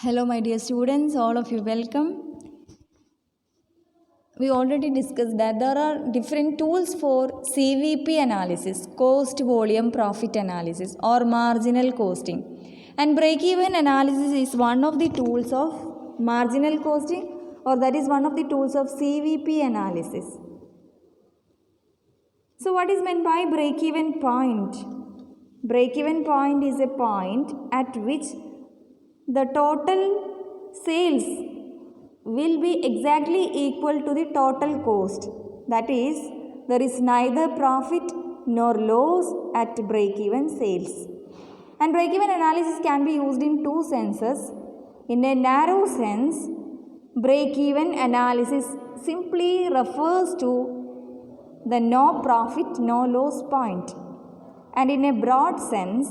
Hello my dear students, all of you welcome. We already discussed that there are different tools for CVP analysis, cost volume profit analysis or marginal costing, and break-even analysis is one of the tools of marginal costing, or that is one of the tools of CVP analysis. So what is meant by break-even point? Break-even point is a point at which the total sales will be exactly equal to the total cost. That is, there is neither profit nor loss at break-even sales. And break-even analysis can be used in two senses. In a narrow sense, break-even analysis simply refers to the no profit, no loss point. And in a broad sense,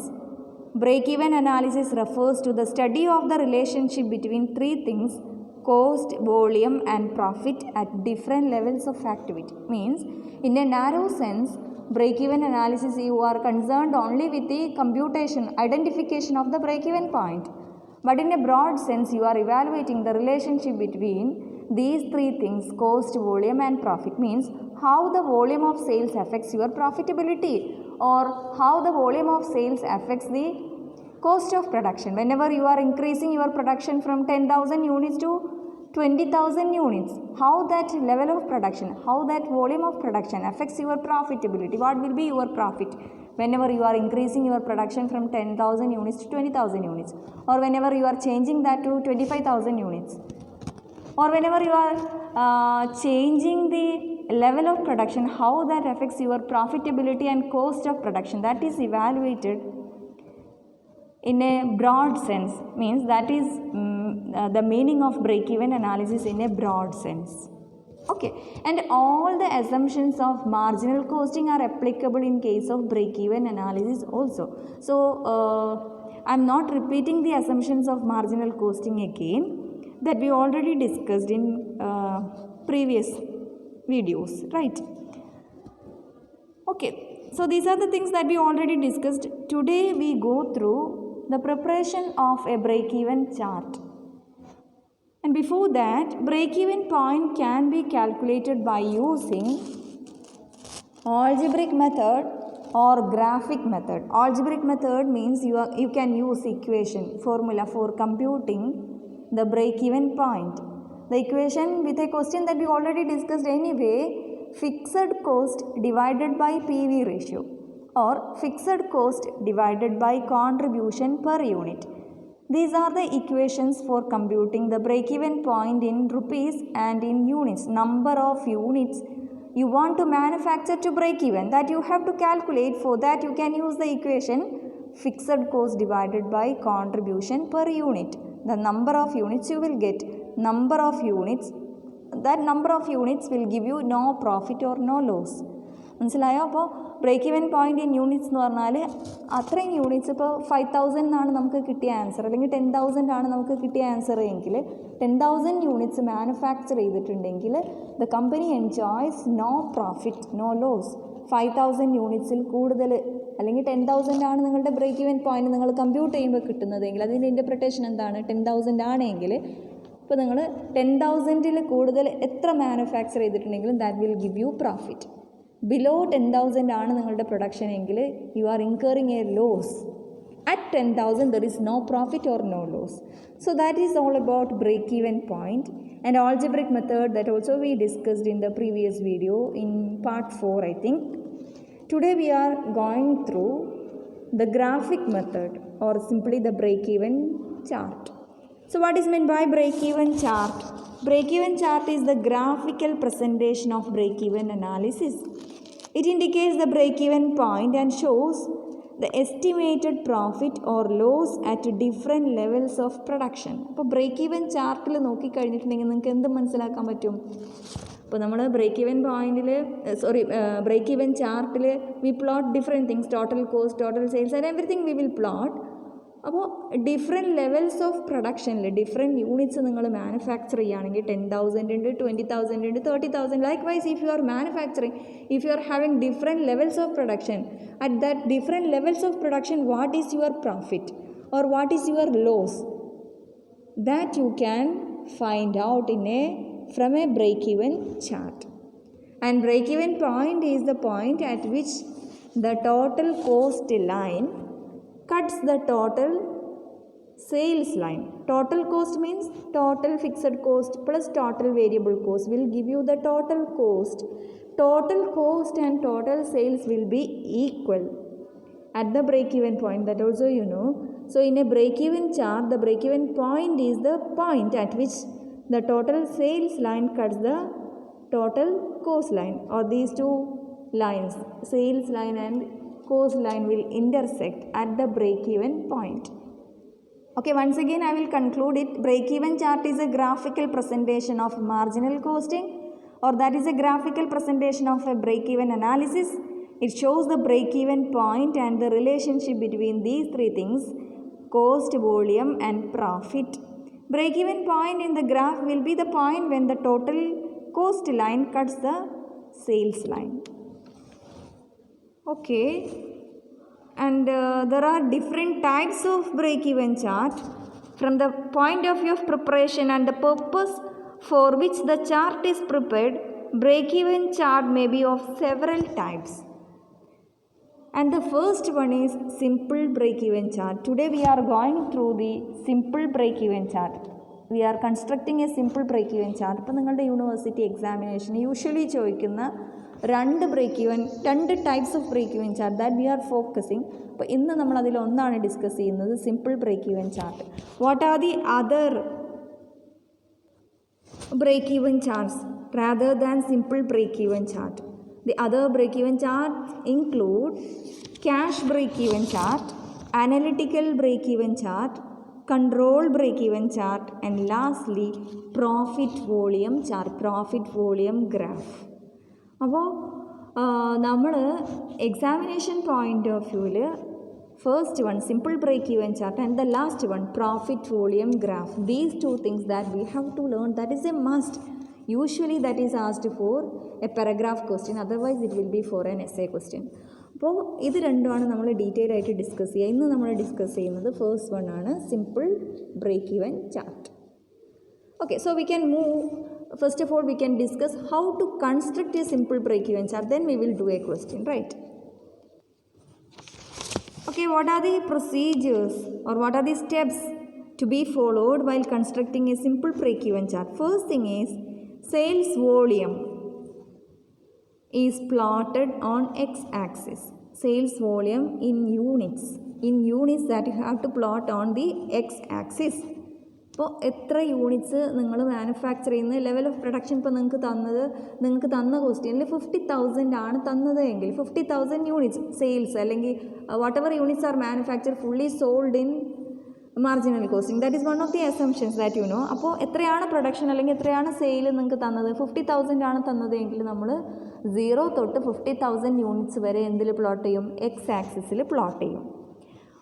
break-even analysis refers to the study of the relationship between three things: cost, volume and profit at different levels of activity. Means, in a narrow sense, break-even analysis, you are concerned only with the computation, identification of the break-even point. But in a broad sense, you are evaluating the relationship between these three things: cost, volume and profit. Means, how the volume of sales affects your profitability, or how the volume of sales affects the cost of production. Whenever you are increasing your production from 10,000 units to 20,000 units, how that level of production, how that volume of production affects your profitability, what will be your profit whenever you are increasing your production from 10,000 units to 20,000 units, or whenever you are changing that to 25,000 units, or whenever you are changing the level of production, how that affects your profitability and cost of production. That is evaluated in a broad sense. Means that is the meaning of break-even analysis in a broad sense. Okay, and all the assumptions of marginal costing are applicable in case of break-even analysis also. So I am not repeating the assumptions of marginal costing again, that we already discussed in previous videos, right? Okay, so these are the things that we already discussed. Today we go through the preparation of a break-even chart. And before that, break-even point can be calculated by using algebraic method or graphic method. Algebraic method means you can use equation, formula for computing the break-even point. The equation with a question that we already discussed anyway: fixed cost divided by PV ratio, or fixed cost divided by contribution per unit. These are the equations for computing the break-even point in rupees and in units. Number of units you want to manufacture to break even, that you have to calculate. For that you can use the equation fixed cost divided by contribution per unit. The number of units you will get, number of units, that number of units will give you no profit or no loss. മനസ്സിലായോ? അപ്പോൾ break even point in units എന്ന് പറഞ്ഞാൽ അത്രയും units, ഇപ്പോൾ 5,000 എന്നാണ് നമുക്ക് കിട്ടിയ answer, അല്ലെങ്കിൽ 10,000 ആണ് നമുക്ക് കിട്ടിയ ആൻസർ എങ്കിൽ 10,000 യൂണിറ്റ്സ് മാനുഫാക്ചർ ചെയ്തിട്ടുണ്ടെങ്കിൽ the company enjoys no profit no loss. 5,000 യൂണിറ്റ്സിൽ കൂടുതൽ, അല്ലെങ്കിൽ 10,000 ആണ് നിങ്ങളുടെ ബ്രേക്ക് ഈവൻ പോയിന്റ് നിങ്ങൾ കമ്പ്യൂട്ട് ചെയ്യുമ്പോൾ കിട്ടുന്നതെങ്കിൽ അതിൻ്റെ ഇൻ്റർപ്രിട്ടേഷൻ എന്താണ്? 10,000 ആണെങ്കിൽ ഇപ്പോൾ നിങ്ങൾ 10,000-ൽ കൂടുതൽ എത്ര മാനുഫാക്ചർ ചെയ്തിട്ടുണ്ടെങ്കിലും that will give you profit. Below 10,000 ആണ് നിങ്ങളുടെ പ്രൊഡക്ഷൻ എങ്കിൽ you are incurring a loss. At 10,000 there is no profit or no loss. So that is all about break-even point and algebraic method, that also we discussed in the previous video in part 4 I think. Today we are going through the graphic method, or simply the break-even chart. So what is meant by break-even chart? Break-even chart is the graphical presentation of break-even analysis. It indicates the break-even point and shows the estimated profit or loss at different levels of production. അപ്പോൾ break even ചാർട്ടിൽ നോക്കിക്കഴിഞ്ഞിട്ടുണ്ടെങ്കിൽ നിങ്ങൾക്ക് എന്ത് മനസ്സിലാക്കാൻ പറ്റും? ഇപ്പോൾ നമ്മൾ break even പോയിന്റിൽ ബ്രേക്ക് ഈവൻ ചാർട്ടിൽ we plot different things, total cost, total sales and everything we will plot. അപ്പോൾ ഡിഫറെൻറ്റ് ലെവൽസ് ഓഫ് പ്രൊഡക്ഷനിൽ ഡിഫറെൻറ്റ് യൂണിറ്റ്സ് നിങ്ങൾ മാനുഫാക്ചർ ചെയ്യുകയാണെങ്കിൽ 10,000 ഉണ്ട്, 20,000 ഉണ്ട്, 30,000. Likewise if you are manufacturing, if you are having different levels of production, at that different levels of production what is your profit or what is your loss? that you can find out from a break-even chart. And break-even point is the point at which the total cost line cuts the total sales line. Total cost means total fixed cost plus total variable cost will give you the total cost. Total cost and total sales will be equal at the break-even point, that also you know. So in a break-even chart, the break-even point is the point at which the total sales line cuts the total cost line, or these two lines, sales line and cost line, will intersect at the break-even point. Okay, once again I will conclude it. Break-even chart is a graphical presentation of marginal costing, or that is a graphical presentation of a break-even analysis. It shows the break-even point and the relationship between these three things: cost, volume and profit. Break-even point in the graph will be the point when the total cost line cuts the sales line. Okay, and there are different types of break-even chart. From the point of view of preparation and the purpose for which the chart is prepared, break-even chart may be of several types. And the first one is simple break-even chart. Today we are going through the simple break-even chart. We are constructing a simple break-even chart. ഇപ്പോൾ നിങ്ങളുടെ university examination usually ചോദിക്കുന്ന രണ്ട് types of break-even chart that we are focusing. അപ്പോൾ ഇന്ന് നമ്മൾ അതിൽ ഒന്നാണ് discuss ചെയ്യുന്നത്, simple break-even chart. What are the other break-even charts rather than simple break-even chart? The other break-even charts include cash break-even chart, analytical break-even chart, control break-even chart, and lastly profit volume chart, profit volume graph. അപ്പോൾ നമ്മൾ examination point of വ്യൂവിൽ first one simple break-even chart and the last one profit volume graph. These two things that we have to learn, that is a must. Usually that is asked for a paragraph question, otherwise it will be for an essay question. അപ്പോൾ ഇത് രണ്ടുമാണ് നമ്മൾ detail ആയിട്ട് discuss ചെയ്യുക. ഇന്ന് നമ്മൾ discuss ചെയ്യുന്നത് first one ആണ്, simple break-even chart. Okay, so we can move. First of all, we can discuss how to construct a simple break-even chart, then we will do a question, right? Okay, what are the procedures or what are the steps to be followed while constructing a simple break-even chart? First thing is, sales volume is plotted on x-axis. Sales volume in units that you have to plot on the x-axis. അപ്പോൾ എത്ര units നിങ്ങൾ manufacture ചെയ്യുന്ന level of production, ഇപ്പോൾ നിങ്ങൾക്ക് തന്ന ക്വസ്റ്റ്യനിൽ 50,000 ആണ് തന്നത് എങ്കിൽ 50,000 യൂണിറ്റ്സ് സെയിൽസ്, അല്ലെങ്കിൽ what ever units are manufacture fully sold in marginal costing, that is one of the assumptions that you know. അപ്പോൾ എത്രയാണ് പ്രൊഡക്ഷൻ അല്ലെങ്കിൽ എത്രയാണ് സെയിൽ നിങ്ങൾക്ക് തന്നത്, 50,000 ആണ് തന്നത് എങ്കിൽ നമ്മൾ 0 തൊട്ട് 50,000 യൂണിറ്റ്സ് വരെ എന്തിൽ പ്ലോട്ട് ചെയ്യും, എക്സ് ആക്സിസിൽ പ്ലോട്ട് ചെയ്യും.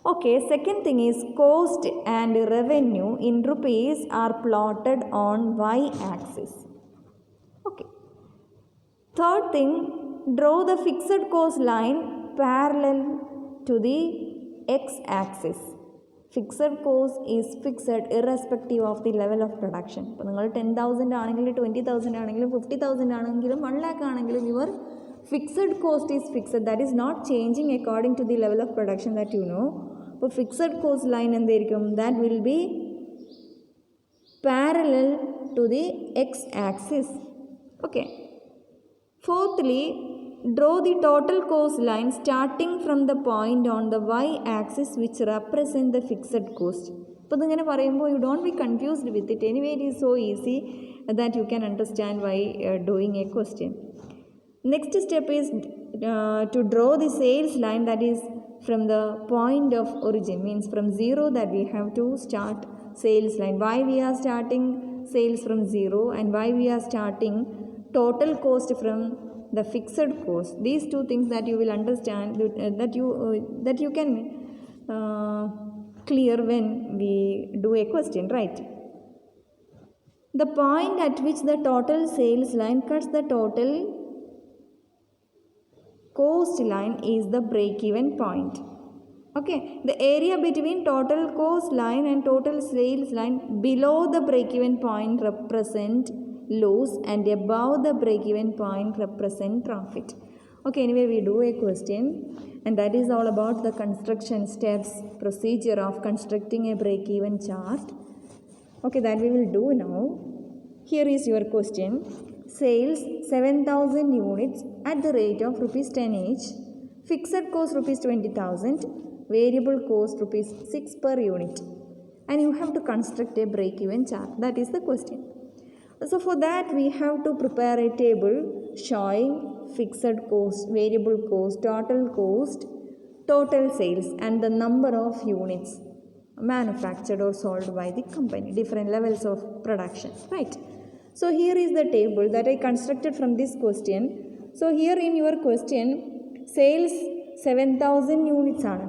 Okay, second thing is cost and revenue in rupees are plotted on y-axis. Okay. Third thing, draw the fixed cost line parallel to the x-axis. Fixed cost is fixed irrespective of the level of production. ഇപ്പോൾ നിങ്ങൾ 10,000 ആണെങ്കിലും 20,000 ആണെങ്കിലും 50,000 ആണെങ്കിലും 1 lakh ആണെങ്കിലും your fixed cost is fixed, that is not changing according to the level of production that you know. അപ്പോൾ fixed cost line എന്തായിരിക്കും, that will be parallel to the x-axis. Okay. Fourthly, draw the total cost line starting from the point on the y-axis which represent the fixed cost. അപ്പോൾ ഇതിങ്ങനെ പറയുമ്പോൾ you don't be confused with it. Anyway, it is so easy that you can understand why doing a question. Next step is to draw the sales line, that is from the point of origin, means from 0 that we have to start sales line. Why we are starting sales from 0 and why we are starting total cost from the fixed cost. These two things that you will understand, that you can clear when we do a question, right? The point at which the total sales line cuts the total cost line is the break-even point. Okay, the area between total cost line and total sales line below the break-even point represent loss and above the break-even point represent profit. Okay, anyway, we do a question, and that is all about the construction steps, procedure of constructing a break-even chart. Okay, that we will do now. Here is your question. Sales 7,000 units at the rate of rupees 10 each. Fixed cost rupees 20,000. Variable cost rupees 6 per unit. And you have to construct a break-even chart. That is the question. So for that we have to prepare a table showing fixed cost, variable cost, total sales and the number of units manufactured or sold by the company, different levels of production, right? So here is the table that I constructed from this question. So here in your question, sales 7,000 units ആണ്.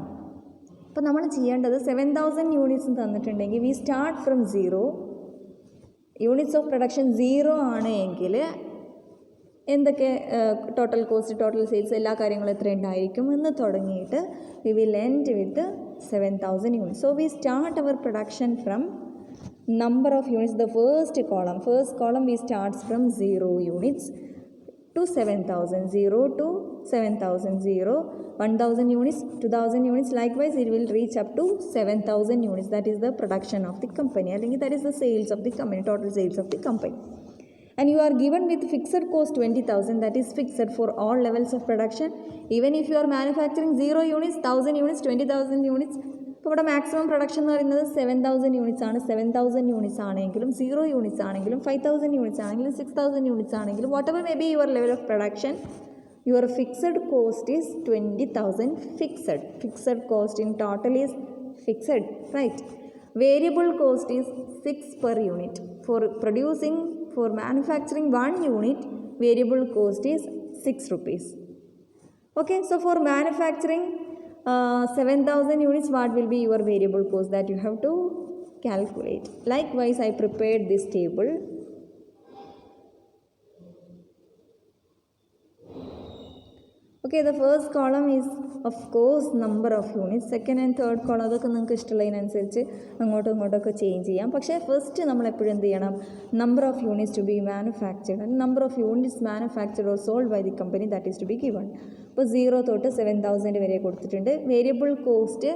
അപ്പോൾ നമ്മൾ ചെയ്യേണ്ടത് 7,000 units തന്നിട്ടുണ്ടെങ്കിൽ we start from 0. Units of production 0 ആണ് എങ്കിൽ എന്തൊക്കെ total cost, total sales, എല്ലാ കാര്യങ്ങളും എത്ര ഉണ്ടായിരിക്കും എന്ന് തുടങ്ങിയിട്ട് we will end with 7,000 units. So we start our production from number of units, the first column we starts from 0 units to 7,000, 0 to 7,000, 0, 1,000 units, 2,000 units, likewise it will reach up to 7,000 units. That is the production of the company, I think that is the sales of the company, total sales of the company. And you are given with fixed cost 20,000, that is fixed for all levels of production. Even if you are manufacturing 0 units, 1,000 units, 20,000 units, ഇപ്പോൾ ഇവിടെ maximum production എന്ന് പറയുന്നത് 7,000 units ആണ്. 7,000 units ആണെങ്കിലും 0 units ആണെങ്കിലും 5,000 units ആണെങ്കിലും 6,000 units ആണെങ്കിലും whatever may be your level of production, your fixed cost is 20,000 fixed. Fixed cost in total is fixed, right. Variable cost is 6 per unit. For manufacturing 1 unit, variable cost is 6 rupees. Okay, so for manufacturing 7,000 units, what will be your variable cost that you have to calculate. Likewise, I prepared this table. Okay, the first column is of course number of units. Second and third column അതൊക്കെ നിങ്ങൾക്ക് ഇഷ്ടമുള്ളതിനനുസരിച്ച് അങ്ങോട്ടും ഇങ്ങോട്ടൊക്കെ change ചെയ്യാം. പക്ഷേ first നമ്മൾ എപ്പോഴും എന്ത് ചെയ്യണം, number of units to be manufactured and number of units manufactured or sold by the company that is to be given. ഇപ്പോൾ 0 തൊട്ട് 7,000 വരെ കൊടുത്തിട്ടുണ്ട്. വേരിയബിൾ കോസ്റ്റ്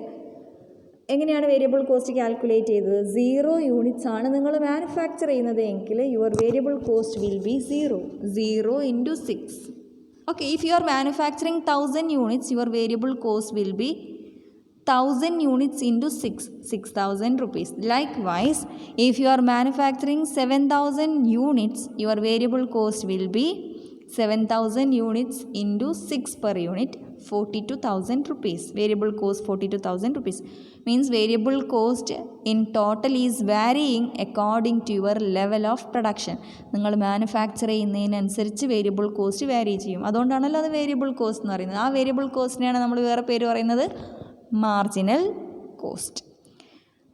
എങ്ങനെയാണ് വേരിയബിൾ കോസ്റ്റ് കാൽക്കുലേറ്റ് ചെയ്തത്? 0 യൂണിറ്റ്സ് ആണ് നിങ്ങൾ മാനുഫാക്ചർ ചെയ്യുന്നത് എങ്കിൽ your variable cost will be 0 into 6. Okay, if you are manufacturing 1,000 units, your variable cost will be 1,000 units into 6,000 rupees. Likewise, if you are manufacturing 7,000 units, your variable cost will be 7,000 units into 6 per unit, 42,000 rupees. Variable cost 42,000 rupees. Means variable cost in total is varying according to your level of production. നിങ്ങൾ manufacture ചെയ്യുന്നതിനനുസരിച്ച് variable cost വാരി ചെയ്യും. അതുകൊണ്ടാണല്ലോ അത് variable cost എന്ന് പറയുന്നത്. ആ variable കോസ്റ്റിനെയാണ് നമ്മൾ വേറെ പേര് പറയുന്നത് മാർജിനൽ കോസ്റ്റ്.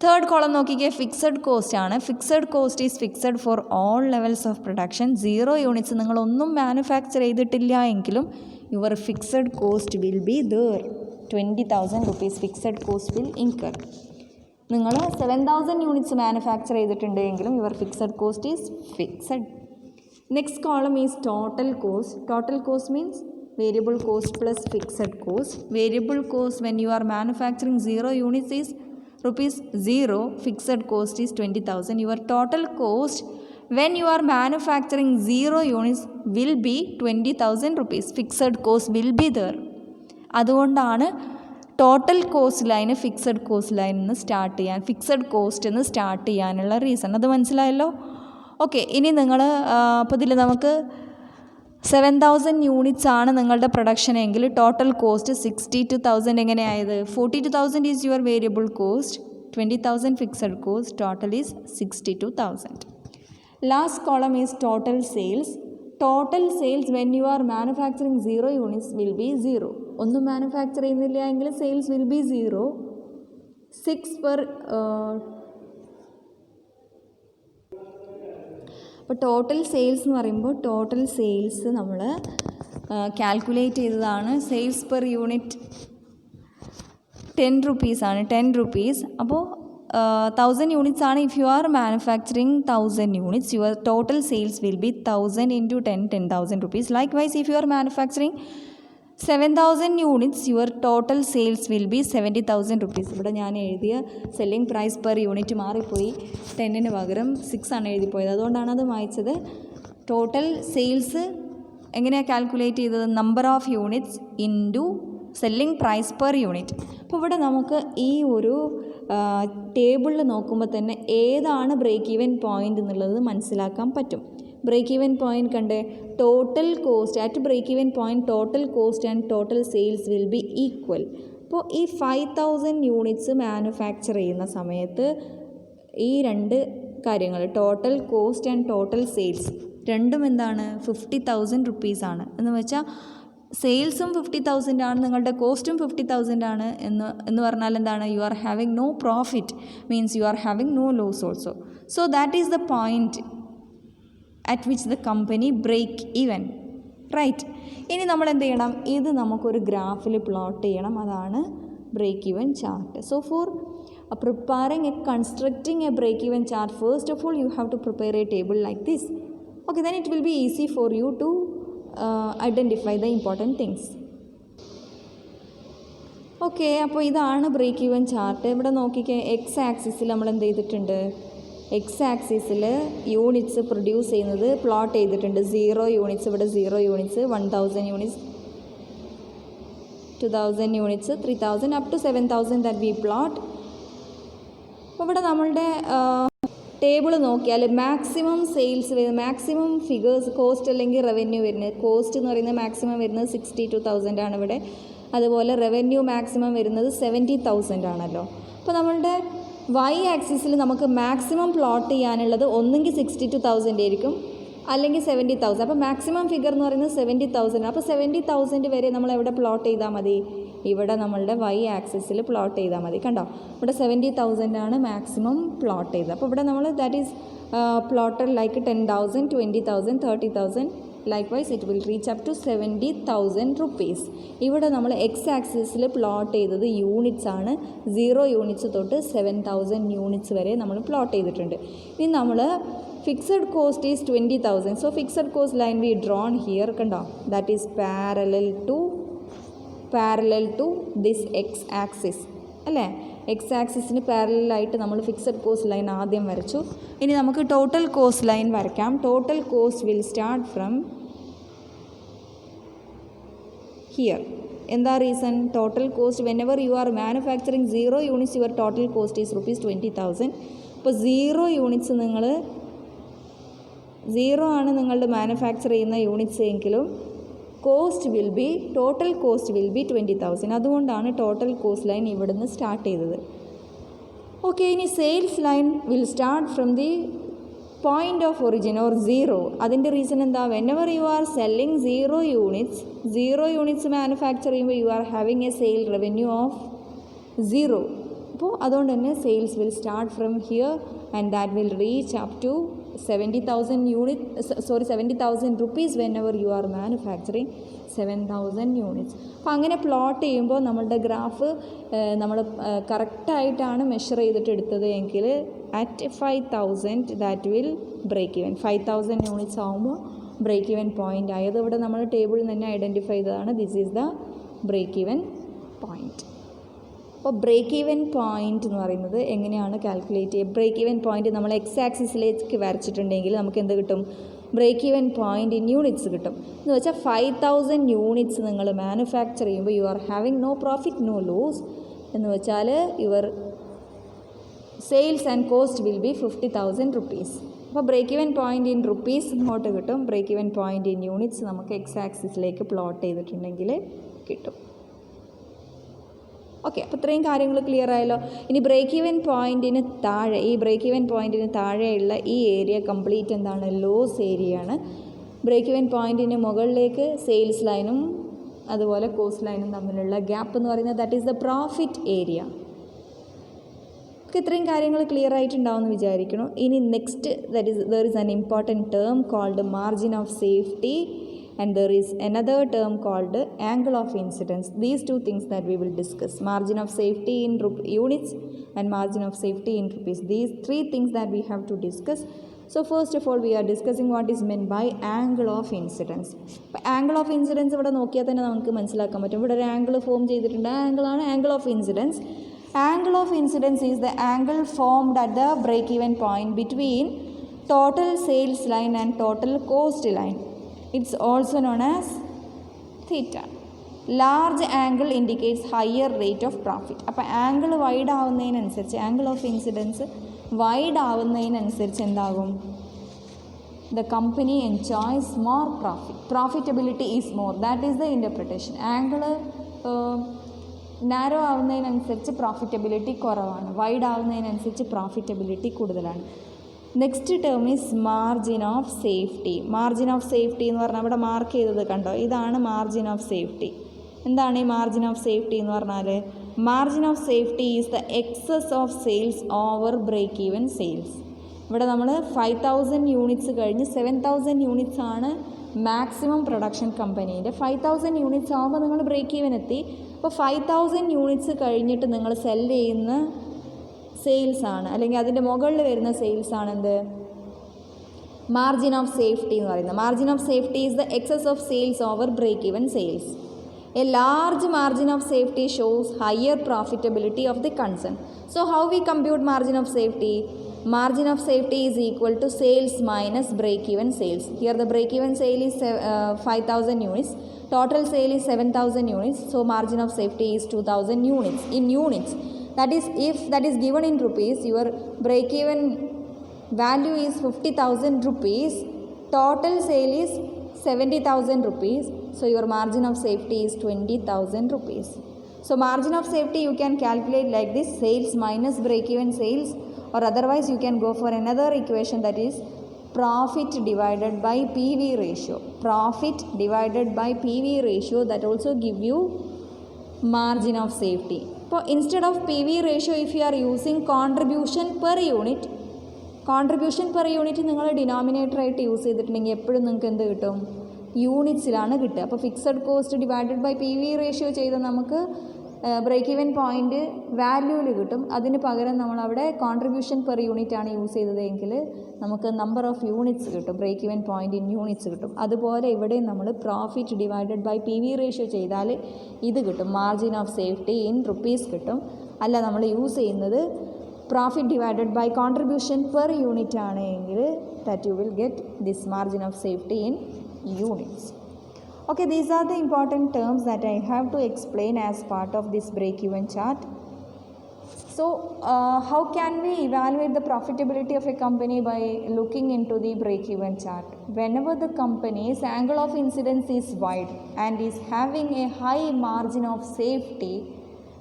തേർഡ് കോളം നോക്കിക്കേ, ഫിക്സഡ് കോസ്റ്റ് ആണ്. Fixed cost is fixed for all levels of production. 0 units നിങ്ങളൊന്നും മാനുഫാക്ചർ ചെയ്തിട്ടില്ല എങ്കിലും your fixed cost will be there. 20,000 rupees fixed cost will incur. നിങ്ങൾ 7,000 യൂണിറ്റ്സ് മാനുഫാക്ചർ ചെയ്തിട്ടുണ്ട് എങ്കിലും your fixed cost is fixed. Next column is total cost. Total cost means variable cost plus fixed cost. Variable cost when you are manufacturing 0 units is rupees 0, fixed cost is 20,000. Your total cost when you are manufacturing 0 units will be 20,000 rupees. Fixed cost will be there. അതുകൊണ്ടാണ് total cost line fixed cost ലൈനിൽ start ചെയ്യാൻ, fixed cost എന്ന് start ചെയ്യാനുള്ള reason. അത് മനസ്സിലായല്ലോ? Okay, ഇനി നിങ്ങൾ അപ്പോൾ ഇതിൽ നമുക്ക് 7,000 യൂണിറ്റ്സ് ആണ് നിങ്ങളുടെ പ്രൊഡക്ഷൻ എങ്കിൽ total cost 62,000 എങ്ങനെയായത്? 42,000 is your variable cost, 20,000 fixed cost, total is 62,000. Last column is total sales. Total sales when you are manufacturing 0 units will be 0. ഒന്നും മാനുഫാക്ചർ ചെയ്യുന്നില്ല എങ്കിൽ സെയിൽസ് വിൽ ബി 0. 6 per അപ്പോൾ total sales എന്ന് പറയുമ്പോൾ total sales നമ്മൾ calculate ചെയ്തതാണ് sales per unit 10 റുപ്പീസാണ്, 10 rupees. അപ്പോൾ 1000 യൂണിറ്റ്സ് ആണ്. If you are manufacturing 1000 units, your total sales will be 1000 into 10,000 rupees. Likewise if you are manufacturing 7,000 units, your total sales will be 70,000 rupees. ഇവിടെ ഞാൻ എഴുതിയ selling price per unit മാറിപ്പോയി, 10ന് പകരം 6 ആണ് എഴുതിപ്പോയത്, അതുകൊണ്ടാണ് അത് വായിച്ചത്. ടോട്ടൽ സെയിൽസ് എങ്ങനെയാണ് കാൽക്കുലേറ്റ് ചെയ്തത്? Number of units into selling price per unit. അപ്പോൾ ഇവിടെ നമുക്ക് ഈ ഒരു ടേബിളിൽ നോക്കുമ്പോൾ തന്നെ ഏതാണ് ബ്രേക്ക് ഈവൻ പോയിൻ്റ് എന്നുള്ളത് മനസ്സിലാക്കാൻ പറ്റും. ബ്രേക്ക് ഈവൻ പോയിൻ്റ് കണ്ടേ, total cost at break even point total cost and total sales will be equal. അപ്പോൾ ഈ 5,000 യൂണിറ്റ്സ് മാനുഫാക്ചർ ചെയ്യുന്ന സമയത്ത് ഈ രണ്ട് കാര്യങ്ങൾ, total cost and total sales, രണ്ടും എന്താണ്? 50,000 റുപ്പീസാണ്. എന്ന് വെച്ചാൽ സെയിൽസും 50,000 ആണ്, നിങ്ങളുടെ കോസ്റ്റും 50,000 ആണ് എന്ന് പറഞ്ഞാൽ എന്താണ്? You are having no profit, means you are having no loss also. So that is the point at which the company break even, right? ഇനി നമ്മൾ എന്ത് ചെയ്യണം? ഇത് നമുക്കൊരു ഗ്രാഫിൽ പ്ലോട്ട് ചെയ്യണം, അതാണ് break even chart. So for preparing a constructing a break even chart, first of all you have to prepare a table like this. Okay, then it will be easy for you to identify the important things. Okay, അപ്പോൾ ഇതാണ് break even chart. ഇവിടെ നോക്കിക്കേ, X ആക്സിസിൽ നമ്മൾ എന്ത് ചെയ്തിട്ടുണ്ട്? X ആക്സിസിൽ units produce ചെയ്യുന്നത് പ്ലോട്ട് ചെയ്തിട്ടുണ്ട്. 0 യൂണിറ്റ്സ്, ഇവിടെ 0 units, 1000 units, 2000 units, 3000 up to 7000 that we plot. അപ്പോൾ ഇവിടെ നമ്മളുടെ ടേബിൾ നോക്കിയാൽ മാക്സിമം സെയിൽസ് വരുന്നത്, മാക്സിമം ഫിഗേഴ്സ്, കോസ്റ്റ് അല്ലെങ്കിൽ റവന്യൂ വരുന്നത്, കോസ്റ്റ് എന്ന് പറയുന്നത് മാക്സിമം വരുന്നത് 62,000 ആണ് ഇവിടെ. അതുപോലെ റവന്യൂ മാക്സിമം വരുന്നത് 70,000 ആണല്ലോ. അപ്പോൾ നമ്മളുടെ വൈ ആക്സിസിൽ നമുക്ക് മാക്സിമം പ്ലോട്ട് ചെയ്യാനുള്ളത് ഒന്നെങ്കിൽ 62,000 ആയിരിക്കും, അല്ലെങ്കിൽ 70,000. അപ്പോൾ മാക്സിമം ഫിഗർ എന്ന് പറയുന്നത് 70,000. അപ്പോൾ 70,000 വരെ നമ്മൾ എവിടെ പ്ലോട്ട് ചെയ്താൽ മതി? ഇവിടെ നമ്മളുടെ വൈ ആക്സിസിൽ പ്ലോട്ട് ചെയ്താൽ മതി. കണ്ടോ, ഇവിടെ 70,000 ആണ് മാക്സിമം പ്ലോട്ട് ചെയ്തത്. അപ്പോൾ ഇവിടെ നമ്മൾ that is plotted like 10,000, 20,000, 30,000. Likewise it will reach up to 70,000 rupees. ഇവിടെ നമ്മൾ എക്സ് ആക്സിസിൽ പ്ലോട്ട് ചെയ്തത് യൂണിറ്റ്സ് ആണ്. 0 യൂണിറ്റ്സ് തൊട്ട് 7,000 യൂണിറ്റ്സ് വരെ നമ്മൾ പ്ലോട്ട് ചെയ്തിട്ടുണ്ട്. ഇനി നമ്മൾ fixed cost is 20,000. So fixed cost line we drawn here. കണ്ടോ, that is parallel to this X axis അല്ലേ? എക്സ് ആക്സിസിന് പാരലായിട്ട് നമ്മൾ ഫിക്സഡ് കോസ്റ്റ് ലൈൻ ആദ്യം വരച്ചു. ഇനി നമുക്ക് ടോട്ടൽ കോസ്റ്റ് ലൈൻ വരയ്ക്കാം. Total cost will start from here. എന്താ reason? Total cost whenever you are manufacturing 0 units, your total cost is ₹20,000. അപ്പോൾ 0 യൂണിറ്റ്സ് നിങ്ങൾ 0 ആണ് നിങ്ങളുടെ മാനുഫാക്ചർ ചെയ്യുന്ന യൂണിറ്റ്സ് എങ്കിലും ടോട്ടൽ കോസ്റ്റ് വിൽ ബി 20,000. അതുകൊണ്ടാണ് ടോട്ടൽ കോസ്റ്റ് ലൈൻ ഇവിടുന്ന് സ്റ്റാർട്ട് ചെയ്തത്. ഓക്കെ, ഇനി sales line will start from the point of origin or 0. അതിൻ്റെ റീസൺ എന്താ? Whenever you are selling 0 units manufacture ചെയ്യുമ്പോൾ you are having a sale revenue of 0. അപ്പോൾ അതുകൊണ്ട് തന്നെ sales will start from here and that will reach up to 70,000 rupees whenever you are manufacturing 7,000 units. അപ്പോൾ അങ്ങനെ plot ചെയ്യുമ്പോൾ നമ്മളുടെ graph നമ്മൾ കറക്റ്റായിട്ടാണ് measure ചെയ്തിട്ട് എടുത്തത് എങ്കിൽ at 5,000 that will break even. 5,000 units ആകുമ്പോൾ ബ്രേക്ക് ഈവൻ പോയിൻ്റ് ആയത് ഇവിടെ നമ്മൾ ടേബിളിൽ തന്നെ ഐഡൻറ്റിഫൈ ചെയ്തതാണ്. This is the break even point. അപ്പോൾ ബ്രേക്ക് ഈവൻ പോയിൻ്റ് എന്ന് പറയുന്നത് എങ്ങനെയാണ് കാൽക്കുലേറ്റ് ചെയ്യുക? ബ്രേക്ക് ഈവൻ പോയിൻ്റ് നമ്മൾ എക്സ് ആക്സിസിലേക്ക് വരച്ചിട്ടുണ്ടെങ്കിൽ നമുക്ക് എന്ത് കിട്ടും? Break even point in units കിട്ടും. എന്ന് വെച്ചാൽ 5,000 യൂണിറ്റ്സ് നിങ്ങൾ മാനുഫാക്ചർ ചെയ്യുമ്പോൾ you are having no profit no loss. എന്ന് വെച്ചാൽ your sales and cost will be 50,000 rupees. അപ്പോൾ break even point in rupees ഇങ്ങോട്ട് കിട്ടും. Break even point in units നമുക്ക് എക്സ് ആക്സിസിലേക്ക് പ്ലോട്ട് ചെയ്തിട്ടുണ്ടെങ്കിൽ കിട്ടും. ഓക്കെ, അപ്പോൾ ഇത്രയും കാര്യങ്ങൾ ക്ലിയർ ആയല്ലോ. ഇനി ബ്രേക്ക് ഈവൻ പോയിൻറ്റിന് താഴെ, ഈ ബ്രേക്ക് ഈവൻ പോയിൻറ്റിന് താഴെയുള്ള ഈ ഏരിയ കംപ്ലീറ്റ് എന്താണ്? ലോസ് ഏരിയയാണ്. ബ്രേക്ക് ഈവൻ പോയിൻറ്റിന് മുകളിലേക്ക് സെയിൽസ് ലൈനും അതുപോലെ കോസ്റ്റ് ലൈനും തമ്മിലുള്ള ഗ്യാപ്പ് എന്ന് പറയുന്നത് that is the profit area. ഇത്രയും കാര്യങ്ങൾ ക്ലിയർ ആയിട്ടുണ്ടാവും എന്ന് വിചാരിക്കുന്നു. ഇനി next there is an important term called margin of safety. and there is another term called angle of incidence. These two things that we will discuss: margin of safety in units and margin of safety in rupees. These three things that we have to discuss. So first of all, we are discussing what is meant by angle of incidence. അപ്പോൾ angle of incidents ഇവിടെ നോക്കിയാൽ തന്നെ നമുക്ക് മനസ്സിലാക്കാൻ പറ്റും. ഇവിടെ ഒരു angle form ചെയ്തിട്ടുണ്ട്. ആംഗിളാണ് angle of incidence. Angle of incidence is the angle formed at the break-even point between total sales line and total cost line. It's also known as theta. Large angle indicates higher rate of profit. അപ്പോൾ angle wide ആവുന്നതിനനുസരിച്ച്, angle of incidence wide ആവുന്നതിനനുസരിച്ച് എന്താകും? The company enjoys more profit. Profitability is more. That is the interpretation. Angle narrow ആവുന്നതിനനുസരിച്ച് profitability കുറവാണ്, wide ആവുന്നതിനനുസരിച്ച് profitability കൂടുതലാണ്. Next term is margin of safety. Margin of safety എന്ന് പറഞ്ഞാൽ ഇവിടെ മാർക്ക് ചെയ്തത് കണ്ടോ, ഇതാണ് മാർജിൻ ഓഫ് സേഫ്റ്റി. എന്താണ് ഈ മാർജിൻ ഓഫ് സേഫ്റ്റി എന്ന് പറഞ്ഞാൽ? Margin of safety is the excess of sales over break even sales. ഇവിടെ നമ്മൾ 5000 യൂണിറ്റ്സ് കഴിഞ്ഞ് 7000 യൂണിറ്റ്സ് ആണ് മാക്സിമം പ്രൊഡക്ഷൻ കമ്പനീൻ്റെ. 5000 യൂണിറ്റ്സ് ആകുമ്പോൾ നിങ്ങൾ ബ്രേക്ക് ഈവൻ എത്തി. അപ്പോൾ 5000 യൂണിറ്റ്സ് കഴിഞ്ഞിട്ട് നിങ്ങൾ സെല് ചെയ്യുന്ന സെയിൽസാണ്, അല്ലെങ്കിൽ അതിൻ്റെ മുകളിൽ വരുന്ന സെയിൽസാണ് എന്ത്? മാർജിൻ ഓഫ് സേഫ്റ്റി എന്ന് പറയുന്നത്. Margin of safety is the excess of sales over break even sales. A large margin of safety shows higher profitability of the concern. So how we compute margin of safety? Margin of safety is equal to sales minus break-even sales. Here the break-even sale is 5,000 units. Total sale is 7,000 units. So margin of safety is 2,000 units. In units, that is, if that is given in rupees, your break-even value is 50,000 rupees. Total sale is 70,000 rupees. So your margin of safety is 20,000 rupees. So margin of safety you can calculate like this: sales minus break-even sales. Or otherwise you can go for another equation, that is profit divided by PV ratio. Profit divided by PV ratio, that also give you margin of safety. So instead of PV ratio, if you are using contribution per unit നിങ്ങൾ denominator ആയിട്ട് use ചെയ്തിട്ടുണ്ടെങ്കിൽ എപ്പോഴും നിങ്ങൾക്ക് എന്ത് കിട്ടും? യൂണിറ്റ്സിലാണ് കിട്ടുക. അപ്പോൾ fixed cost divided by PV ratio ചെയ്താൽ നമുക്ക് ബ്രേക്ക് ഈവൻ പോയിൻ്റ് വാല്യൂവിൽ കിട്ടും. അതിന് പകരം നമ്മളവിടെ കോൺട്രിബ്യൂഷൻ പെർ യൂണിറ്റ് ആണ് യൂസ് ചെയ്തതെങ്കിൽ നമുക്ക് നമ്പർ ഓഫ് യൂണിറ്റ്സ് കിട്ടും, break even point in units കിട്ടും. അതുപോലെ ഇവിടെ നമ്മൾ profit divided by PV ratio ചെയ്താൽ ഇത് കിട്ടും, margin of safety in rupees കിട്ടും. അല്ല നമ്മൾ യൂസ് ചെയ്യുന്നത് profit divided by contribution per unit ആണെങ്കിൽ that you will get this margin of safety in units. Okay, these are the important terms that I have to explain as part of this break-even chart. So, how can we evaluate the profitability of a company by looking into the break-even chart? Whenever the company's angle of incidence is wide and is having a high margin of safety,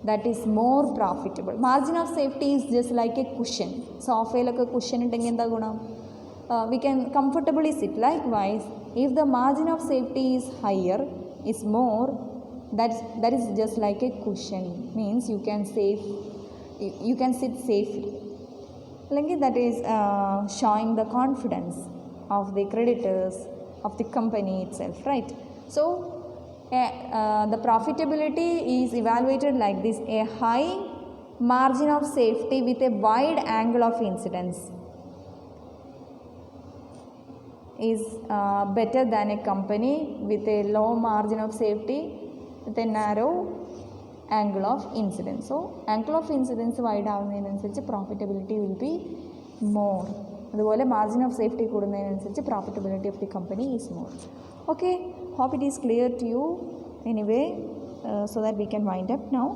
that is more profitable. Margin of safety is just like a cushion. Sofa-like a cushion ഉണ്ടെങ്കിൽ എന്താ ഗുണം? We can comfortably sit. Likewise, if the margin of safety is higher, is more, that is just like a cushion. Means you can sit safely. Like that is showing the confidence of the creditors of the company itself, right? So the profitability is evaluated like this: a high margin of safety with a wide angle of incidence is better than a company with a low margin of safety with a narrow angle of incidence. So angle of incidence wide ആവുന്നതിനനുസരിച്ച് profitability will be more. അതുപോലെ margin of safety കൂടുന്നതിനനുസരിച്ച് profitability of the company is more. Okay, hope it is clear to you anyway, so that we can wind up now.